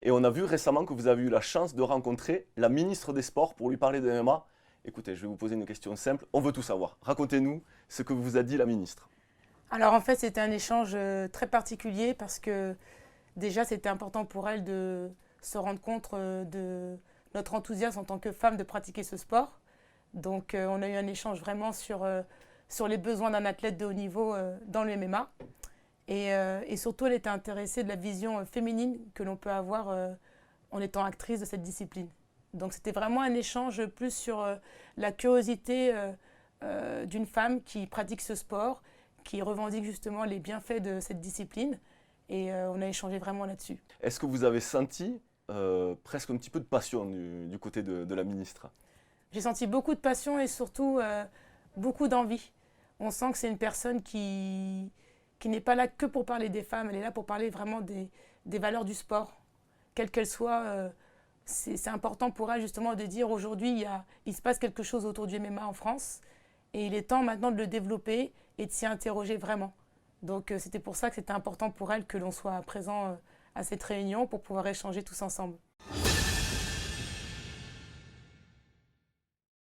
Et on a vu récemment que vous avez eu la chance de rencontrer la ministre des Sports pour lui parler de MMA. Écoutez, je vais vous poser une question simple, on veut tout savoir. Racontez-nous ce que vous a dit la ministre. Alors en fait, c'était un échange très particulier parce que déjà, c'était important pour elle de se rendre compte de notre enthousiasme en tant que femme de pratiquer ce sport. Donc on a eu un échange vraiment sur les besoins d'un athlète de haut niveau dans le MMA. Et surtout, elle était intéressée de la vision féminine que l'on peut avoir en étant actrice de cette discipline. Donc c'était vraiment un échange plus sur la curiosité d'une femme qui pratique ce sport, qui revendique justement les bienfaits de cette discipline. Et on a échangé vraiment là-dessus. Est-ce que vous avez senti presque un petit peu de passion du côté de la ministre? J'ai senti beaucoup de passion et surtout beaucoup d'envie. On sent que c'est une personne qui n'est pas là que pour parler des femmes, elle est là pour parler vraiment des valeurs du sport, quelles qu'elles soient. C'est important pour elle justement de dire aujourd'hui il se passe quelque chose autour du MMA en France et il est temps maintenant de le développer et de s'y interroger vraiment. Donc c'était pour ça que c'était important pour elle que l'on soit présent à cette réunion pour pouvoir échanger tous ensemble.